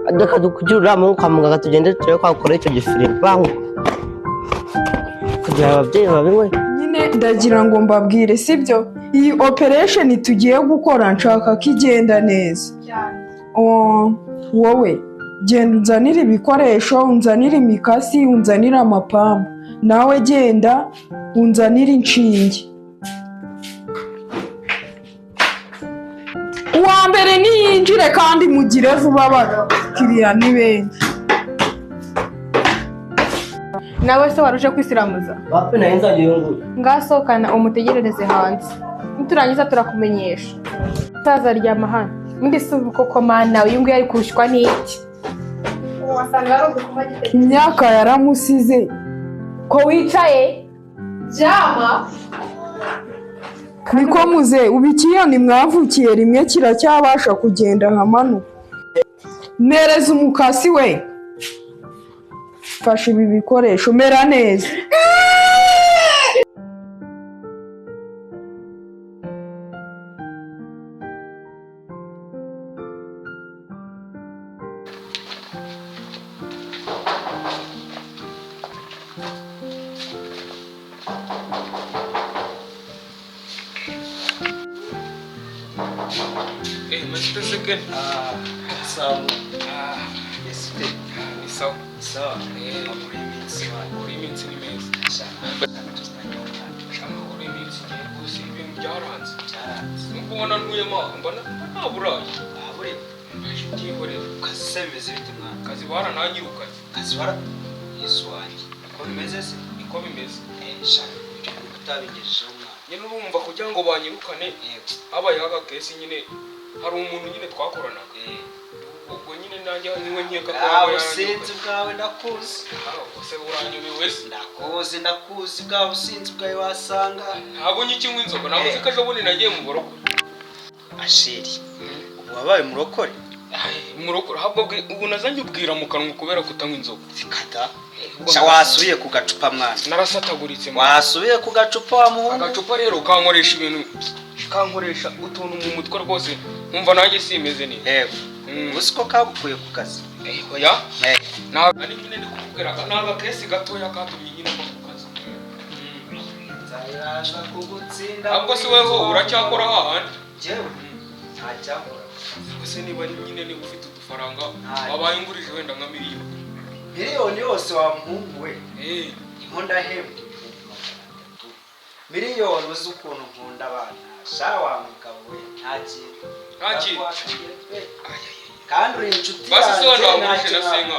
adaka dukujura mu kwa muganga tugende turebe kwa kore icyo gifiri bangu kugira ababyeyi babiwe nyine ndagira ngo mbabwire sibyo iyi operation tugiye gukora nshaka ko igenda neza wowe genda unzanire ibikoresho unzanire imikasi unzanire amapamba nawe genda unzanire inshinge uwa mbere niyinjire kandi mugire vuba abakiriya ni benshi nawe se waruje kwisiramuza bape nayo nzagiye nguye ngasohokana umutegerereze hanze niturangiza turakumenyesha saza ryama hano undi si koko mana uyu nguyu ari kurushywa n'iki wasanga ari ugukoma gite imyaka yaramusize ko wicaye jama niko muze ubu ikiyoni mwavukiye rimwe kiracyabasha kugenda nkamanuka mereza umukasi we fasha ibi bikoresho mera neza Mr. Second. So, Yes, so. Uri iminsi ni meza. Uri iminsi gusa ibintu byaranze. Nubwo ubona ntuyemo mbona nta burayi. Byihorera. kazi se bimeze bite mwana? Kazi barananyirukanye. Kazi bara Yesu wanjye. Ko bimeze se? Niko bimeze. Shaka utabigejejeho mwana. Nyine urumva kugira ngo banyirukane habaye agakesi nyine hari umuntu nyine twakoranaga. Ubwo nyine nanjye niwe nkeka ko ubusinzi bwawe ndakuzi. Ese uranyubiwe se? Ndakuzi bwa businzi bwawe wasanga. Ntabwo nyikinywa inzoga navuze ko ejo bundi nagiye mu buroko. Asheri. Ubu wabaye murokore? Murokore ahubwo ubu nazanye ubwira mu kanwa kubera kutanywa inzoga. Fikata. Wasubiye ku gacupa mwana. Narasataguritse mwana. Wasubiye ku gacupa wa muhungu. Agacupa rero kankoresha ibintu kankoresha utuntu mu mutwe rwose nkumva nanjye simeze neza. Yego. Uzi ko kagukuye ku kazi? Oya. Ntabwo ari nyine ndi kukubwira naga kesi gatoya katumye nyine mu kazi. Nzayirasha kugutsinda. Ahubwo si weho uracyakora hahandi? Jewe. Ntacyakora. Ese niba nyine niba ufite udufaranga wabaye ngurije wenda nka miliyoni. Miliyoni yose wa muhungu we. Niho ndahembwa. Miliyoni uzi ukuntu nkunda abana. Sha wa mugabo we nta kintu. Kandi uri inshuti yanjye. Basi so ndagurije na senga.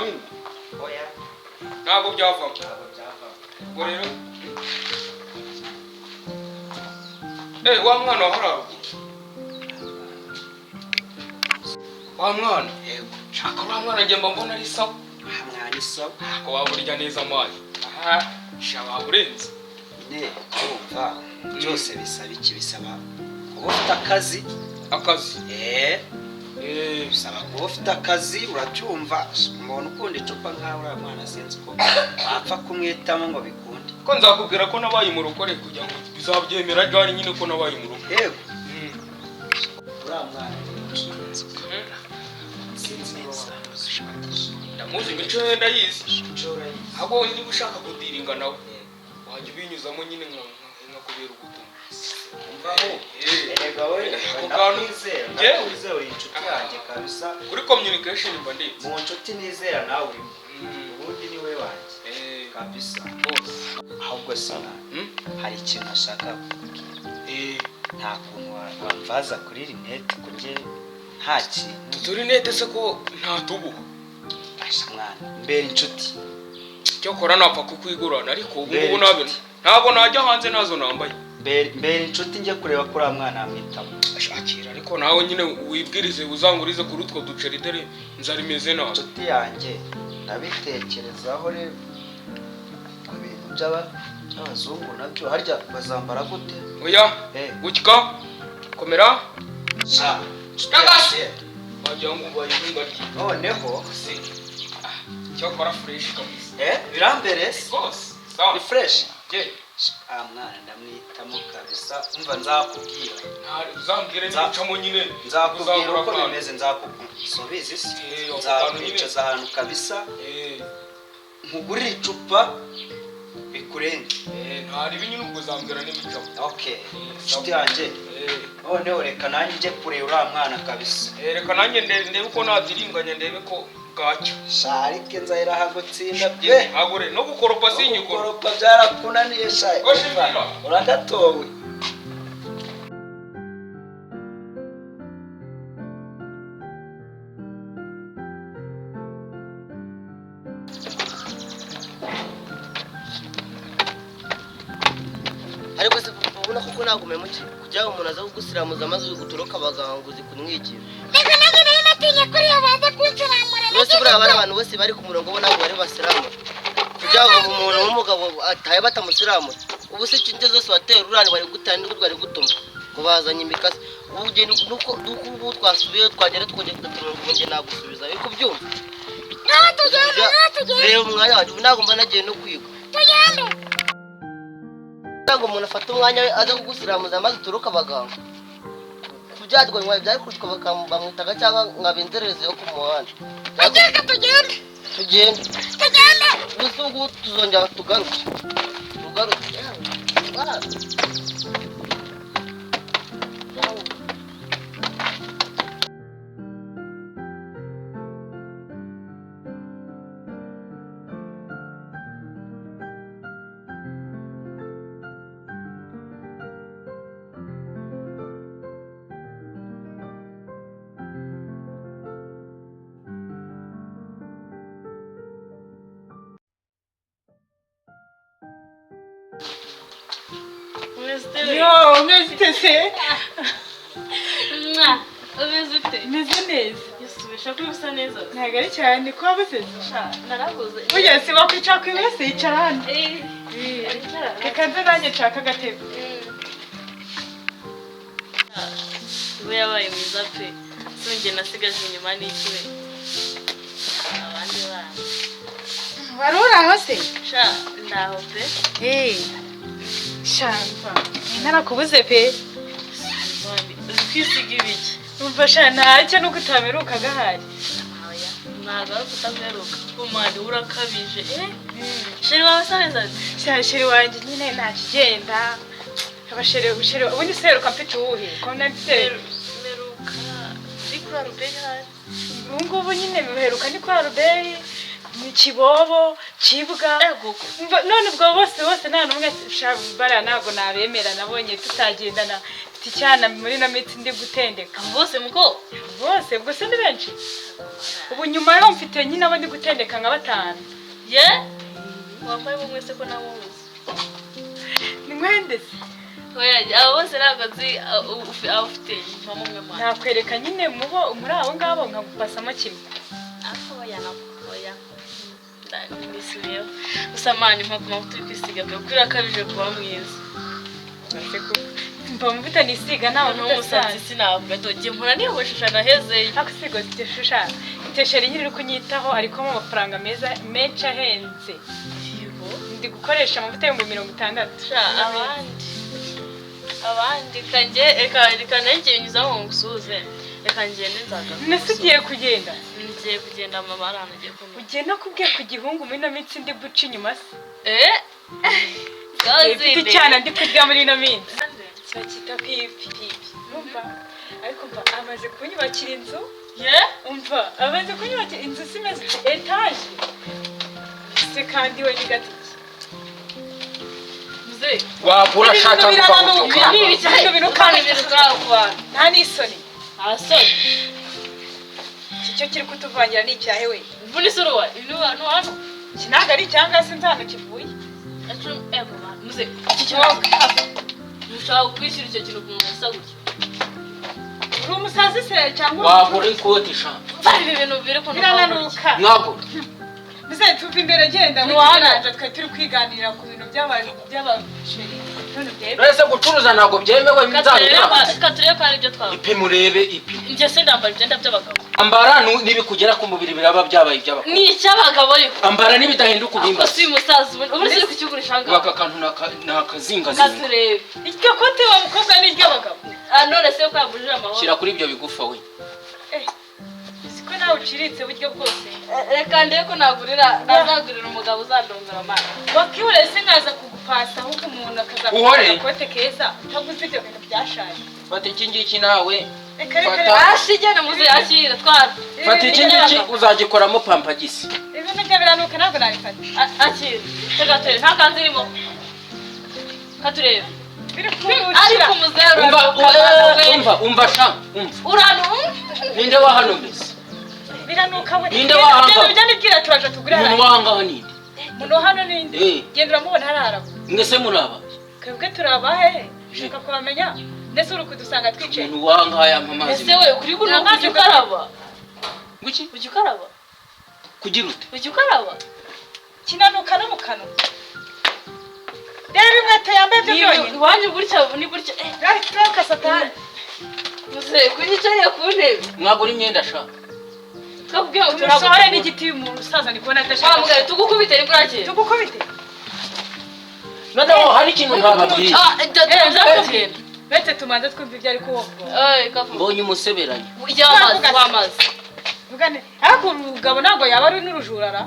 Oya. Ntabwo byavamo. Ubwo rero wa mwana wahora wa mwana yego shaka wa mwana nge mbona ari sawa mwana sawa ko waburya neza amazi shaba burenze ne kumva byose bisaba iki bisaba kuba ufite akazi bisaba kuba ufite akazi uracyumva umuntu ukunda icupa nkawe uriya mwana sinzi ko wapfa kumwitamo ngo bikunde ko nzakubwira ko nabaye mu rukore kugira ngo bizabyemera ryari nyine ko nabaye mu rugo yego uriya mwana ndamuzi imico ye ndayizi ahubwo niba ushaka kudiringa nawe wajya ubinyuzamo nyine nka kubera ugutumwa erega we ndakwizera inshuti yanjye kabisa kuri communication mba ndetse mu nshuti nizera nawe urimo ubundi ni we wanjye kabisa ahubwo sana hari ikintu ashaka kukubwira nta kuntu wamvaza kuri rinete kurye nta kintu turi nete se ko nta tubuha mwana mbere inshuti cyo kora napfa kukwigurana ariko ubu ntabwo najya hanze nazo nambaye mbere inshuti njye kureba kuri uriya mwana amwitamo ashakira ariko nawe nyine wibwirize uzangurize kuri utwo duceri dore nzari meze nawe inshuti yanjye nabitekerezaho rero ku bintu by'abazungu nabyo harya bazambara gute oya gutya komera cyangase wagira ngo ubaye nk'ingaryi noneho cyakora fresh kabisa birambere rwose ni fresh mwana ndamwitamo kabisa umva nzakubwira uzambwire n'icamo nyine nzakubwira uko bimeze nzakubizi nzakwicaza ahantu kabisa nkugurira icupa bikurenge ntari binyine ubwo uzambwira n'imicamo okay nshuti yanjye noneho reka nanjye njye kureba uriya mwana kabisa reka nanjye ndebe uko nadiringanya ndebe ko bwacyo sharike nzahera hagutsinda bye agure no gukoropa sinyikoro gukoropa byarakunaniye shaye uragatowe ariko se ubona kuko nagume muki kugira ngo umuntu aza kugusiramuza amaze gutoroka abaganguzi kumwigira reka nanjye nari natinye kuri iyo baza kunsiramura bose buriya bari abantu bose bari ku murongo bo ntabwo bari basiramura kugira ngo umuntu w'umugabo atahe batamusiramura ubu se inshinge zose wateye ururani bari gutera n'urwo rwari gutuma ngo bazanye imikasi ubu ugenda ubu twasubiye twagera twongera kudatuma ngo njye nagusubiza ariko byumva reba umwanya wanjye ubu ntabwo mba nagiye no kwiga tugende ntabwo umuntu afata umwanya we aza kugusiramuza amaze uturuka abaganga kubyarwa nyuma byari kurutwa bamwitaga cyangwa nkabinzerereze yo ku muhanda reka tugende gusa ubu tuzongera tugaruke umeze ute se umeze ute umeze neza yasubisha ko usa neza ntabwo ari cyane ko wabuze narabuze burya si wakwicara ku ibese yicara hano reka nze nanjye nshaka agatebe we yabaye mwiza pe sinjye nasigaje inyuma n'ikiwe abandi bana wari uri aho se sha ndaho pe shampa ntarakubuze pe kwisiga ibiki umva sha ntacyo nuko utameruka gahari ntabwo ari ukutameruka kumari urakabije sheri wawe asa neza sha sheri wanjye nyine ntakigenda abasheri ubundi seruka mfite uwuhe ko nafite meruka ndi kuri aruberi hari ubu ngubu nyine biheruka ni kuri aruberi ni kibobo kibwa none ubwo bose nta n'umwe bariya ntabwo nabemera nabonye tutagendana mfite icyana muri ino minsi ndi gutendeka bose muko bose ubwo se ni benshi ubu nyuma yaho mfite nyine abo ndi gutendeka nka 5 ye wambaye bumwe se ko namubuze ni mwende se abo bose ntabwo nzi abo ufite mama umwe mwana nakwereka nyine muri abo ngabo nkagupasamo kimwe oya ndisubiyeho gusa mani mpamvu turi kwisiga pe kuko irakabije kuba mwiza mva mufite nisiga ntawe n'umusatsi sinavuga dogiye mpora niyogoshesha nahezeye ariko sigo ziteshusha itesheri nyine uri kunyitaho ariko mu mafaranga meza menshi ahenze ndi gukoresha amavuta y'ibihumbi 60 abandi reka nengeye nyuzaho ngo ngusuze reka ngende nzagaruka nese ugiye kugenda ngiye kugenda mama aranagiye kumenya ugiye no kubwira ku gihungu muri ino minsi ndi guca inyuma se mfite icyana ndi kurya muri ino minsi kiba kita pipi umva ariko mva amaze kunyubakira inzu umva amaze kunyubakira inzu simeze etaje se kandi we ni gatiki wagura shaka nta n'isoni icyo kiri kutuvangira ni icyahe we mvuna isura wa ibintu hano ntabwo ari icyanga se nzano kivuye muze iki kibazo mushaka kwishyura icyo kintu ku muntu usa gutya uri umusazi se cyangwa wagura ikoti shaka ibi bintu biri ku birananuka mwagura mbese tuva imbere genda ntiwananje twari turi kwiganira ku bintu by'abasheri none byemewe Nahise gucuruza ntabwo byemewe nzabira. katurebe ko ari ibyo twaba Ipima urebe ipima. njye se ndambara ibyenda by'abagabo Ambara nibikugera ku mubiri biraba byabaye iby'abakobwa. ni icy'abagabo ariko Ambara nibidahinduka ubimba. si umusaza ubu uri kukigurisha ngaho Aka kantu nakazinga. katurebe iryo kote wa mukobwa ni iry'abagabo none se ko yagurira amahoro Shyira kuri ibyo bigufa we. siko nawe uciritse buryo bwose reka ndebe ko nazagurira umugabo uzandongora amazi wakibure se nkaza kugupasa ahubwo umuntu Uhore. akaza kote keza utaguze ibyo bintu byashaje Fata iki ngiki nawe. reka Fata. ashigene muze akira twara Fata iki ngiki uzagikoramo pampagisi. ibintu byo biranuka ntabwo nabifata akira tegatere nta kanzi irimo katurebe biri ariko muzeru Umva sha. uranu Ninde wa hano mbese? biranuka we Ninde wahanga? ibyo nibwira turaje tugure Umuntu wahanga hano ninde? muno hano ninde genda uramubona harara Mwese muraba. twebwe turaba hehe ushaka kubamenya ndetse uri kudusanga twicaye Umuntu wahanga aya mamazi. ese we kuri buno ujya ukaraba Guki? ujya ukaraba Kugira ute? ujya ukaraba kinanuka no mu kanwa reba inkweto yambaye byo byonyine iwanyu gutya ni gutya reka satani muze kunyicariye ku ntebe Mwagura imyenda sha. twakubwiye ngo turasohore turagura n'igiti umuntu usaza ni kubona wa adashaka mugabo tugukubite ni bwakeye tugukubite Noneho hari ikintu ntababwiye. tugenda bete tumanze twumva ibyo ari kuvuga Mbonye umuseberanye. ujya w'amazi vugane ariko urugabo ntabwo yaba ari n'urujurara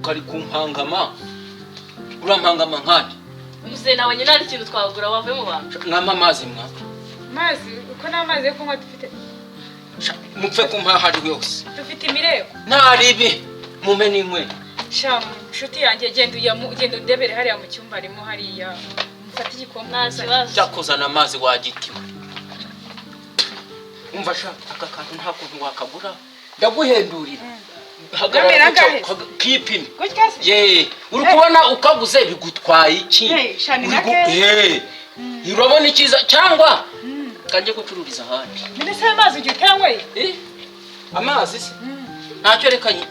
Kari kumpangama. Urampangama nkandi. muze nawe nyine hari ikintu twagura wavuye mu bantu Mwama amazi mwa. mazi uko nta mazi yo kunywa dufite Mupfe kumpa hari yose. dufite imireko Ntaribi mumena inkwe. shamu inshuti yanjye genda undebere hariya mu cyumba harimo hariya mufate igikombe nta kibazo Cyakuzana amazi wagitiwe. Umva sha aka kantu nta kuntu wakagura. Ndaguhendurira. Gamera ngahe? Kipimi. gutya se Ye, uri kubona ukaguze bigutwaye iki? shani Uri nake urabona ikiza cyangwa kanje gucururiza ahandi. none se amazi ugiye utanyweye Amazi se ntacyo rekanye.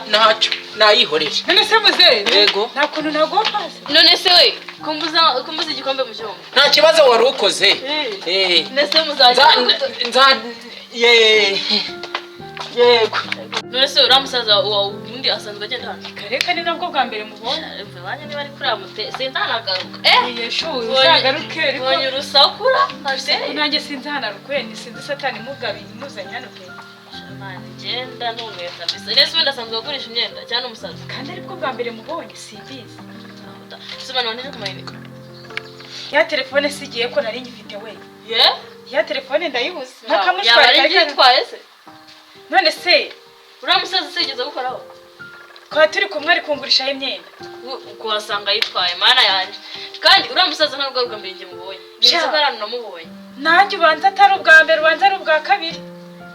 Ntacyo nayihoreje. none se muze Yego. nta kuntu nagomba none se we kumbuza igikombe mu cyumba Nta kibazo wari ukoze. nese muzajya Yego. none se uriya musaza ubundi asanzwe agenda hano kareka ni nabwo bwa mbere mubonye banjye niba ari kuriya mute sinzanagaruka yeshu uzagaruke ariko ubonye urusakura nanjye sinzanaruke ni sinzi satani mugabi muzanye hano pe mani ngenda ntumiye kabisa nese wenda asanzwe agurisha imyenda cyangwa umusaza kandi aribwo bwa mbere mubonye simbizi sima none kumayinika ya telefone sigiye ko nari ngifite we ye ya telefone ndayibuze yaba ari yitwaye se none se uriya musaza sigeze gukoraho kwa turi kumwe ari kungurishaho imyenda kuhasanga yitwaye mana yanjye kandi uriya musaza ntabwo ari ubwa mbere njye mubonye neza ko ari ahantu namubonye nanjye ubanza atari ubwa mbere ubanza ari ubwa kabiri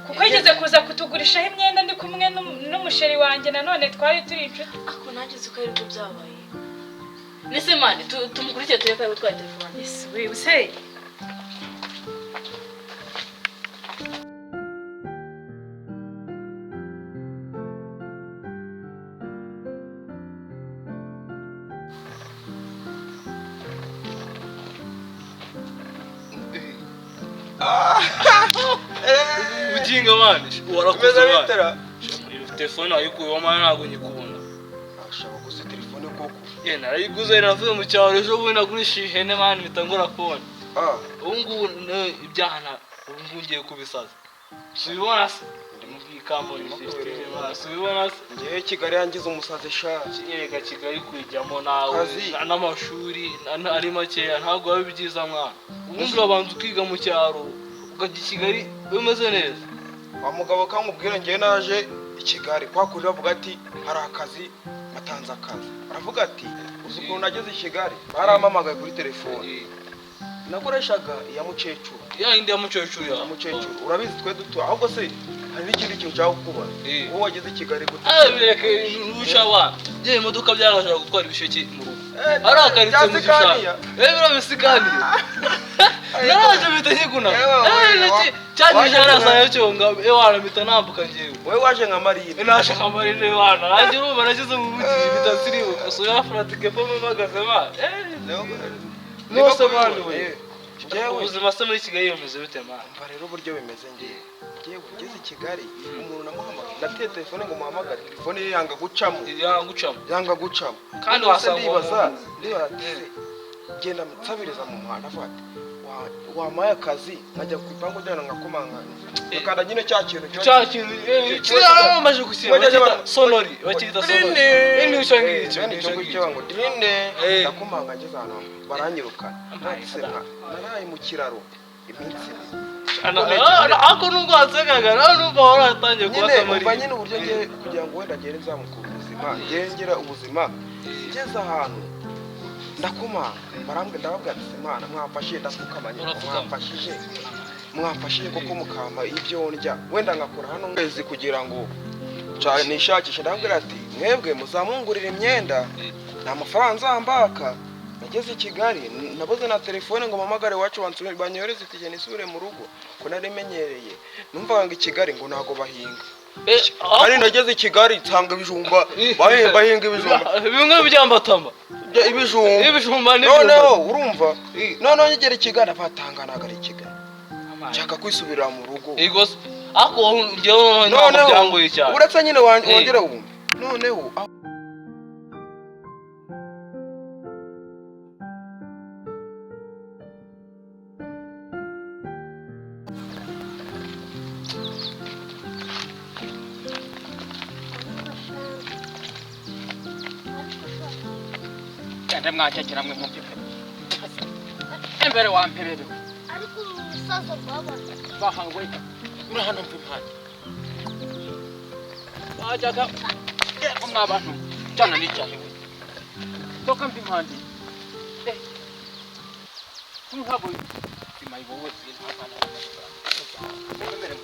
kuko yigeze kuza kutugurishaho imyenda ndi kumwe n'umusheri wanjye nanone twari turi inshuti ako nanjye uzi ko aribwo byabaye nese mani tumukurikire turebe ko ari gutwara telefone ese we use Bugingo mani warakoze bitera. telefone ayikuyeho mani ntabwo nyikubona Ashaka gusa telefone koko. narayiguze navuye mu cyaro ejo bundi nagurishije ihene mani mpita ngura fone ubu ngubu ubu ngubu ngiye kubisaza subibona se ndi mu bwikambo subibona se Ngiye Kigali yangize umusazi sha. reka Kigali kwijyamo nawe n'amashuri ari makeya ntabwo biba byiza mwana ubundi urabanza ukiga mu cyaro ukajya i Kigali bimeze neza Wa mugabo kamubwira ngiye naje i Kigali kwakurira avuga ati hari akazi matanze akazi. Aravuga ati uzi ukuntu nageze i Kigali barampamagaye kuri telefone. Nakoreshaga iya mukecuru. ya indi ya mukecuru ya Mukecuru urabizi twe duto ahubwo se hari n'ikindi kintu cyangwa kukubaza. Wowe wageze i Kigali gute? bireke nurusha abana bya imodoka byarashaka gutwara ibisheke mu rugo ari akaritse mu gishanga birabisikaniye naraje mpita nkiguna cyangije arasaye cyonga ewana mpita nambuka ngiye wowe waje nka Marine nashe kamarine ewana nanjye urumva nagize mu bugi bitasiriwe gusa yafuratike po magaze ba nose bandi we ubuzima se muri Kigali bimeze bite man mva rero uburyo bimeze ngiye ugeze i Kigali umuntu namuhamagara ndateye telefone ngo muhamagare telefone ye yanga gucamo kandi wasanga genda mutsabiriza mu muhanda afate wamaye akazi najya ku ipangu njyana ngakomangana ukanda nyine cya kintu amaje gusiba sonori bakita sonori indi ushangije ngo drine ndakomanga ngeze hano baranyirukana naraye mu kiraro iminsi ako nubwo watsekaga nawe numva waratangiye kuba kamari nyine uburyo ngiye kugira ngo wenda ngere nzamukura ubuzima ngengera ubuzima ngeze ahantu ndakomanga barambwe ndababwira ati Imana mwamfashije ndapfukamanye mwamfashije koko mukama ibyo ndya wenda ngakora hano ngezi kugira ngo nishakishe ndabwira ati mwebwe muzamungurira imyenda nta mafaranga nzambaka nageze i Kigali naboze na telefone ngo mamagare wacu banyoreze itike nisubire mu rugo ko narimenyereye numvaga ngo i Kigali ngo nago bahinga ari nageze i Kigali nsanga ibijumba bahinga ibijumba bimwe byambatama ibijumba noneho urumva noneho ngera i Kigali abatanganaga ari i Kigali nshaka kwisubira mu rugo igose ako ngewe none byangoye cyane uretse nyine wongera wumva noneho mwakekera mwe mumvike embere wamperere ariko umusaza babona bahawe urahana mve mpande bajyaga ko mwabantu cyane n'icyahe we toka mve mpande kumhabo simayi wowe ntapana embere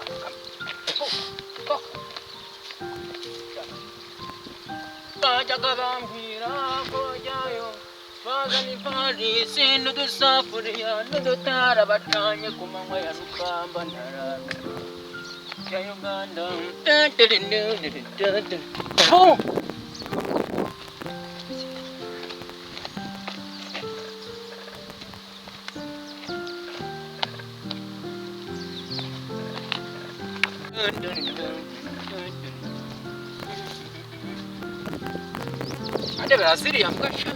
bajyaga bambwira ko jyayo bazanye ivarisi n'udusafuriya n'udutara bacanye ku manywa ya rukamba ntarara ya Uganda ande Brazil yamgasha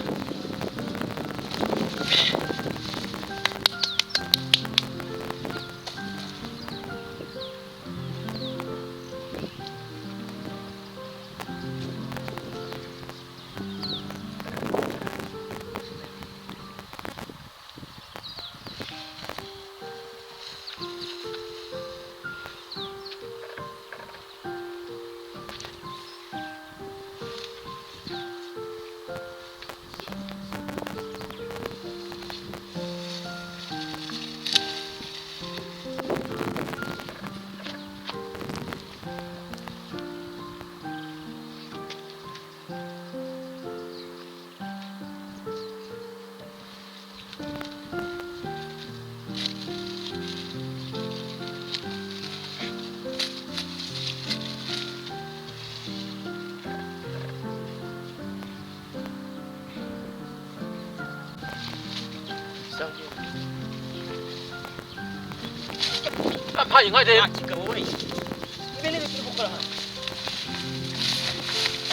mpaye nka rero kigabo we ibintu biri gukora hano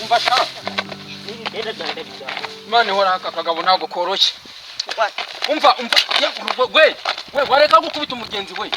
umva sha niri dada mane hora aka kagabo nago koroshye umva we wareka gukubita umugenzi we